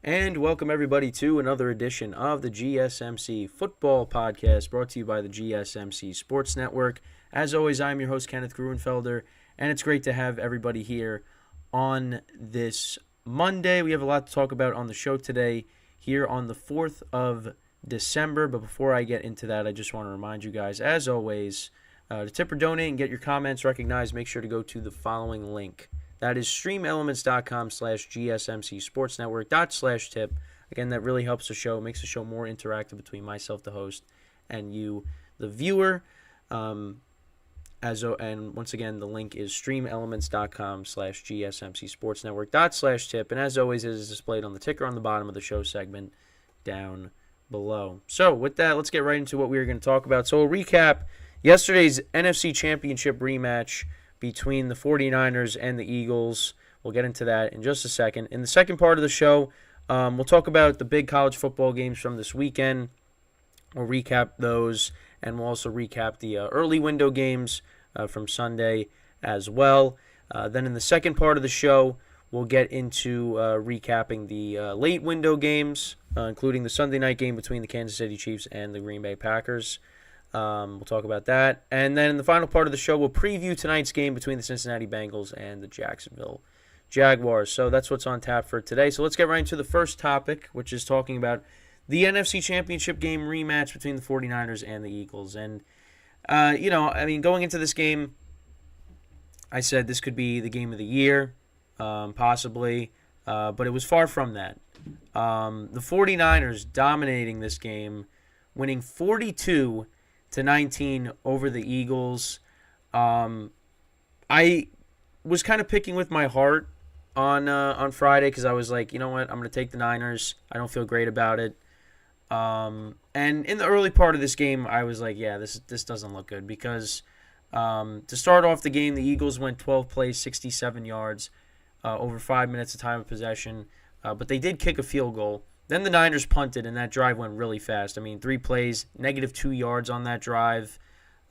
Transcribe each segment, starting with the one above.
And welcome everybody to another edition of the GSMC Football Podcast, brought to you by the GSMC Sports Network. As always, I'm your host, Kenneth Gruenfelder, and it's great to have everybody here on this Monday. We have a lot to talk about on the show today, here on the 4th of December. But before I get into that, I just want to remind you guys, as always, to tip or donate and get your comments recognized, make sure to go to the following link. That is streamelements.com/gsmcsportsnetwork./tip. Again, that really helps the show, makes the show more interactive between myself, the host, and you, the viewer. And once again, the link is streamelements.com/gsmcsportsnetwork./tip. And as always, it is displayed on the ticker on the bottom of the show segment down below. So with that, let's get right into what we are going to talk about. So a recap, yesterday's NFC Championship rematch between the 49ers and the Eagles. We'll get into that in just a second. In the second part of the show, we'll talk about the big college football games from this weekend. We'll recap those, and we'll also recap the early window games from Sunday as well. Then in the second part of the show, we'll get into recapping the late window games, including the Sunday night game between the Kansas City Chiefs and the Green Bay Packers. We'll talk about that. And then in the final part of the show, we'll preview tonight's game between the Cincinnati Bengals and the Jacksonville Jaguars. So that's what's on tap for today. So let's get right into the first topic, which is talking about the NFC Championship game rematch between the 49ers and the Eagles. And, going into this game, I said this could be the game of the year, possibly, but it was far from that. The 49ers dominating this game, winning 42-19 over the Eagles. I was kind of picking with my heart on Friday because I was like, you know what, I'm going to take the Niners. I don't feel great about it. And in the early part of this game, I was like, yeah, this doesn't look good because to start off the game, the Eagles went 12 plays, 67 yards, over 5 minutes of time of possession, but they did kick a field goal. Then the Niners punted, and that drive went really fast. I mean, 3 plays, -2 yards on that drive.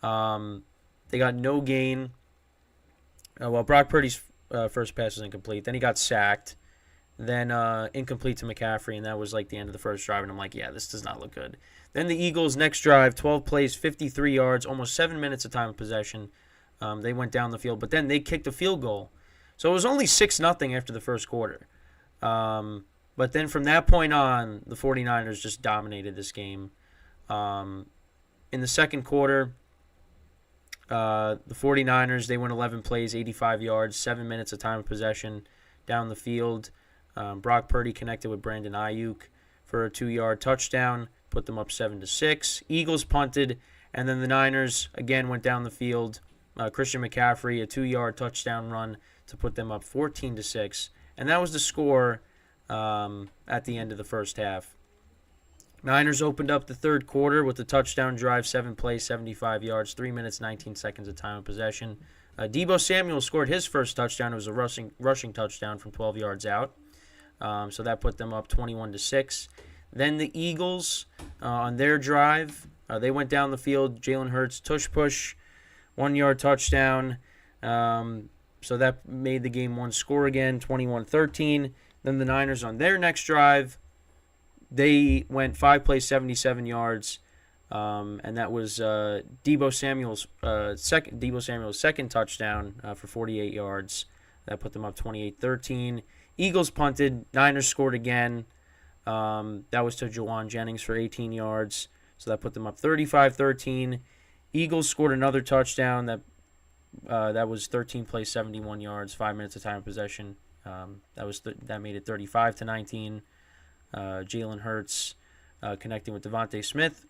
They got no gain. Brock Purdy's first pass was incomplete. Then he got sacked. Then incomplete to McCaffrey, and that was like the end of the first drive. And I'm like, yeah, this does not look good. Then the Eagles' next drive, 12 plays, 53 yards, almost 7 minutes of time of possession. They went down the field, but then they kicked a field goal. So it was only 6-0 after the first quarter. But then from that point on, the 49ers just dominated this game. In the second quarter, the 49ers, they went 11 plays, 85 yards, 7 minutes of time of possession down the field. Brock Purdy connected with Brandon Ayuk for a 2-yard touchdown, put them up 7-6. Eagles punted, and then the Niners again went down the field. Christian McCaffrey, a 2-yard touchdown run to put them up 14-6. And that was the score at the end of the first half. Niners opened up the third quarter with a touchdown drive, 7 plays, 75 yards, 3 minutes, 19 seconds of time of possession. Deebo Samuel scored his first touchdown. It was a rushing touchdown from 12 yards out. So that put them up 21-6. Then the Eagles, on their drive, they went down the field. Jalen Hurts, tush-push, 1-yard touchdown. So that made the game one score again, 21-13. Then the Niners on their next drive, they went 5 plays, 77 yards, and that was Deebo Samuel's second touchdown for 48 yards. That put them up 28-13. Eagles punted. Niners scored again. That was to Juwan Jennings for 18 yards, so that put them up 35-13. Eagles scored another touchdown. That was 13 plays, 71 yards, 5 minutes of time of possession. That made it 35-19. Jalen Hurts connecting with Devontae Smith.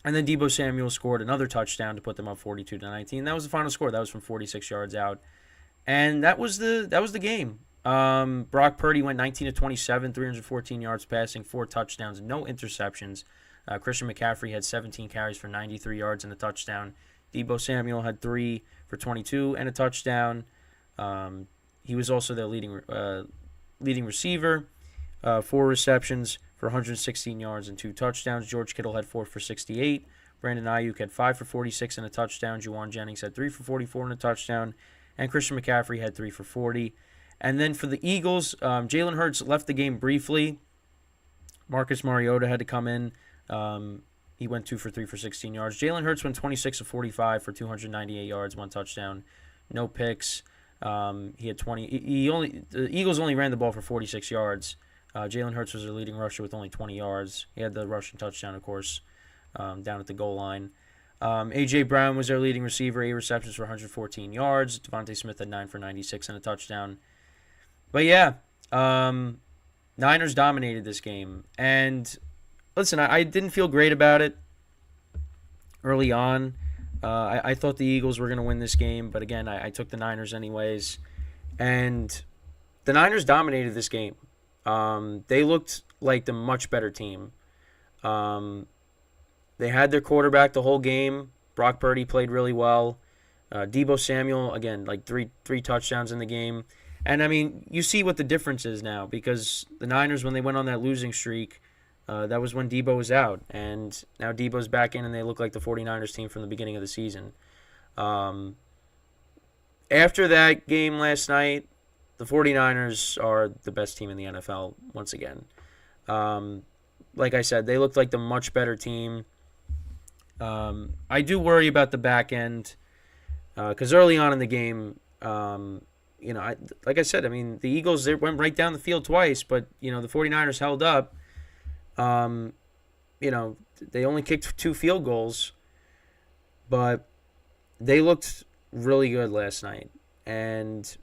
And then Deebo Samuel scored another touchdown to put them up 42-19. That was the final score. That was from 46 yards out. And that was the game. Brock Purdy went 19-27, 314 yards passing, 4 touchdowns, no interceptions. Christian McCaffrey had 17 carries for 93 yards and a touchdown. Deebo Samuel had 3 for 22 and a touchdown. He was also their leading receiver, 4 receptions for 116 yards and 2 touchdowns. George Kittle had 4 for 68. Brandon Ayuk had 5 for 46 and a touchdown. Juwan Jennings had 3 for 44 and a touchdown. And Christian McCaffrey had 3 for 40. And then for the Eagles, Jalen Hurts left the game briefly. Marcus Mariota had to come in. He went 2 for 3 for 16 yards. Jalen Hurts went 26 of 45 for 298 yards, 1 touchdown, no picks. He had 20. The Eagles only ran the ball for 46 yards. Jalen Hurts was their leading rusher with only 20 yards. He had the rushing touchdown, of course, down at the goal line. A.J. Brown was their leading receiver, 8 receptions for 114 yards. Devontae Smith had 9 for 96 and a touchdown. But yeah, Niners dominated this game. And listen, I didn't feel great about it early on. I thought the Eagles were going to win this game, but again, I took the Niners anyways. And the Niners dominated this game. They looked like the much better team. They had their quarterback the whole game. Brock Purdy played really well. Deebo Samuel, again, like three touchdowns in the game. And, I mean, you see what the difference is now, because the Niners, when they went on that losing streak, that was when Deebo was out. And now Deebo's back in, and they look like the 49ers team from the beginning of the season. After that game last night, the 49ers are the best team in the NFL once again. Like I said, they looked like the much better team. I do worry about the back end because early on in the game, like I said, I mean, the Eagles, they went right down the field twice, but, the 49ers held up. They only kicked 2 field goals, but they looked really good last night. And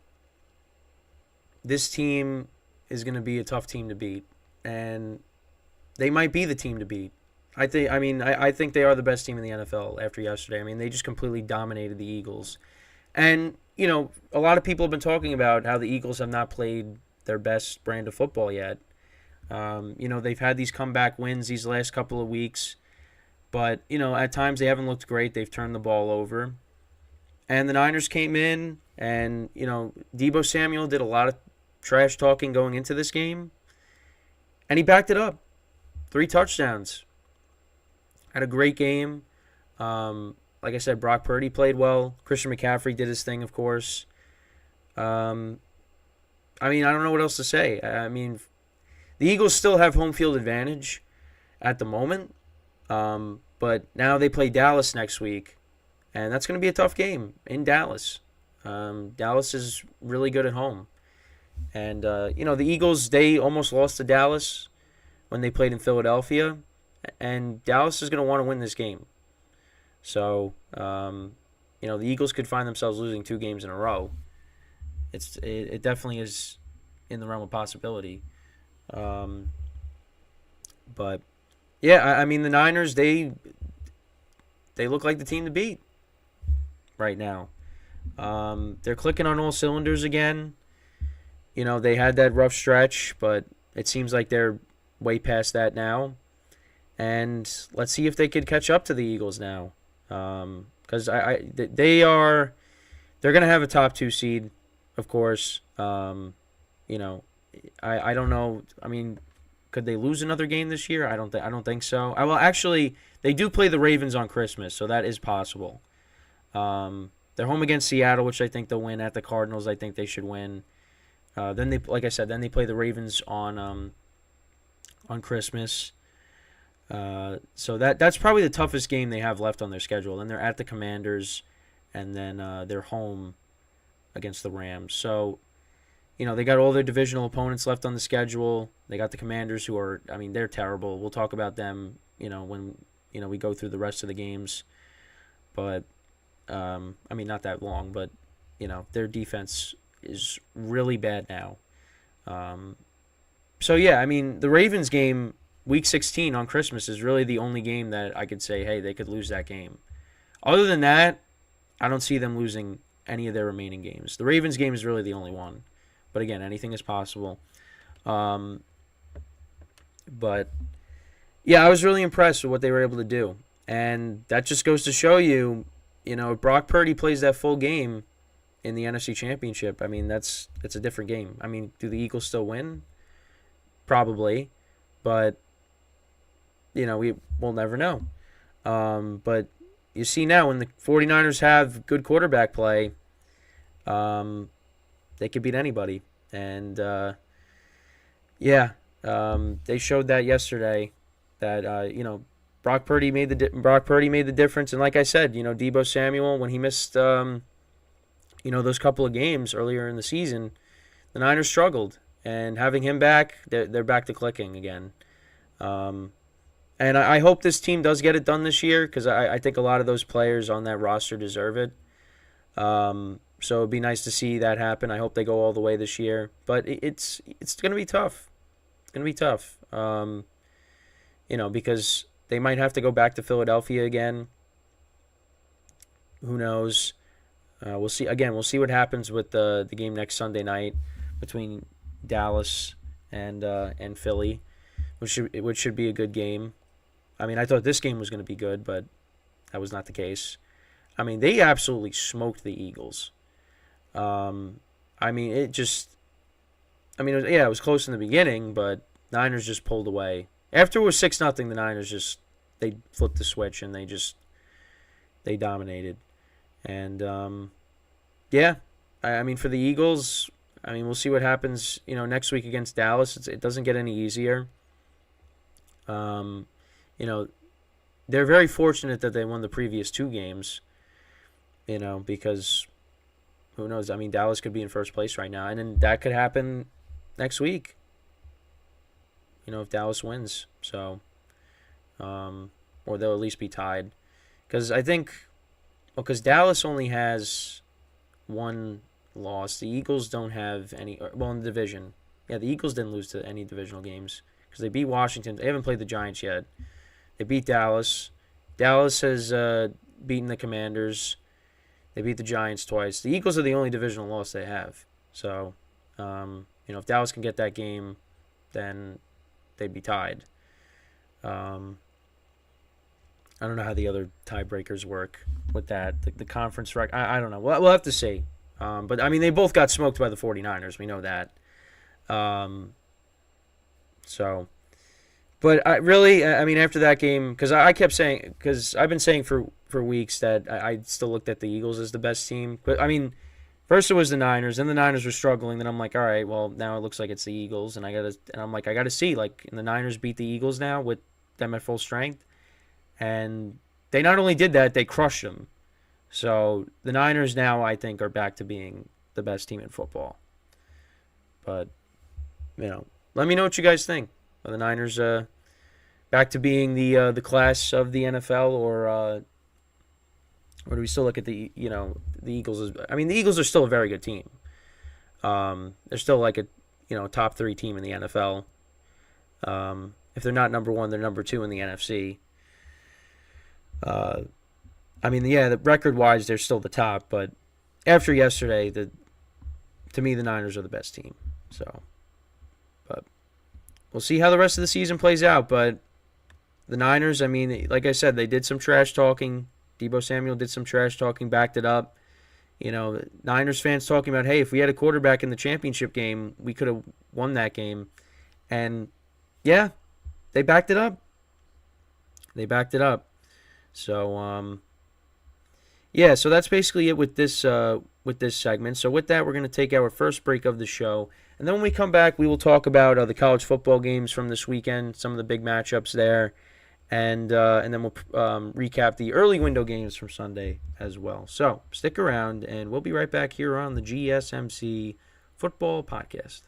this team is going to be a tough team to beat, and they might be the team to beat. I think they are the best team in the NFL after yesterday. I mean, they just completely dominated the Eagles. And, a lot of people have been talking about how the Eagles have not played their best brand of football yet. They've had these comeback wins these last couple of weeks, but, at times they haven't looked great. They've turned the ball over. And the Niners came in, and, Deebo Samuel did a lot of trash talking going into this game, and he backed it up. 3 touchdowns. Had a great game. Like I said, Brock Purdy played well. Christian McCaffrey did his thing, of course. I don't know what else to say. The Eagles still have home field advantage at the moment, but now they play Dallas next week, and that's going to be a tough game in Dallas. Dallas is really good at home. And, the Eagles, they almost lost to Dallas when they played in Philadelphia, and Dallas is going to want to win this game. So, the Eagles could find themselves losing 2 games in a row. It definitely is in the realm of possibility. But, yeah, the Niners, they look like the team to beat right now. They're clicking on all cylinders again. They had that rough stretch, but it seems like they're way past that now. And let's see if they could catch up to the Eagles now. Because they're going to have a top 2 seed, of course. I don't know. Could they lose another game this year? I don't think so. Actually, they do play the Ravens on Christmas, so that is possible. They're home against Seattle, which I think they'll win. At the Cardinals, I think they should win. Then they play the Ravens on Christmas. So that's probably the toughest game they have left on their schedule. Then they're at the Commanders, and then they're home against the Rams. So, they got all their divisional opponents left on the schedule. They got the Commanders, who are, they're terrible. We'll talk about them, when, we go through the rest of the games. But, not that long, but, their defense is really bad now. So, yeah, the Ravens game, Week 16 on Christmas, is really the only game that I could say, hey, they could lose that game. Other than that, I don't see them losing any of their remaining games. The Ravens game is really the only one. But again, anything is possible. But, yeah, I was really impressed with what they were able to do. And that just goes to show you, if Brock Purdy plays that full game in the NFC Championship, it's a different game. Do the Eagles still win? Probably. But, we'll never know. But you see now, when the 49ers have good quarterback play, they could beat anybody. And yeah, they showed that yesterday that Brock Purdy made the difference. And like I said, Deebo Samuel, when he missed those couple of games earlier in the season, the Niners struggled. And having him back, they're back to clicking again. And I hope this team does get it done this year because I think a lot of those players on that roster deserve it. So it'd be nice to see that happen. I hope they go all the way this year. But it's going to be tough. It's going to be tough. Because they might have to go back to Philadelphia again. Who knows? We'll see. Again, we'll see what happens with the game next Sunday night between Dallas and Philly, which should be a good game. I mean, I thought this game was going to be good, but that was not the case. I mean, they absolutely smoked the Eagles. It was close in the beginning, but Niners just pulled away. After it was 6-0, the Niners they flipped the switch and they dominated. And for the Eagles, we'll see what happens, next week against Dallas. It doesn't get any easier. They're very fortunate that they won the previous 2 games, because who knows? I mean, Dallas could be in first place right now, and then that could happen next week, if Dallas wins. So, or they'll at least be tied. Because because Dallas only has 1 loss. The Eagles don't have any, in the division. Yeah, the Eagles didn't lose to any divisional games because they beat Washington. They haven't played the Giants yet. They beat Dallas. Dallas has beaten the Commanders. They beat the Giants twice. The Eagles are the only divisional loss they have. So, if Dallas can get that game, then they'd be tied. I don't know how the other tiebreakers work with that. The conference record, I don't know. We'll have to see. But, they both got smoked by the 49ers. We know that. But after that game, because I kept saying, because I've been saying for weeks that I still looked at the Eagles as the best team. But, first it was the Niners, and the Niners were struggling. Then I'm like, all right, well, now it looks like it's the Eagles. And I got to see, and the Niners beat the Eagles now with them at full strength. And they not only did that, they crushed them. So the Niners now, I think, are back to being the best team in football. But, let me know what you guys think. Are the Niners back to being the class of the NFL, or do we still look at the Eagles as? The Eagles are still a very good team. They're still like a top 3 team in the NFL. If they're not number 1, they're number 2 in the NFC. The record-wise, they're still the top, but after yesterday, to me, the Niners are the best team. So, but we'll see how the rest of the season plays out. But the Niners, like I said, they did some trash talking. Deebo Samuel did some trash talking, backed it up. Niners fans talking about, hey, if we had a quarterback in the championship game, we could have won that game. And, yeah, they backed it up. So, so that's basically it with this segment. So with that, we're going to take our first break of the show. And then when we come back, we will talk about the college football games from this weekend, some of the big matchups there. And then we'll recap the early window games from Sunday as well. So stick around, and we'll be right back here on the GSMC Football Podcast.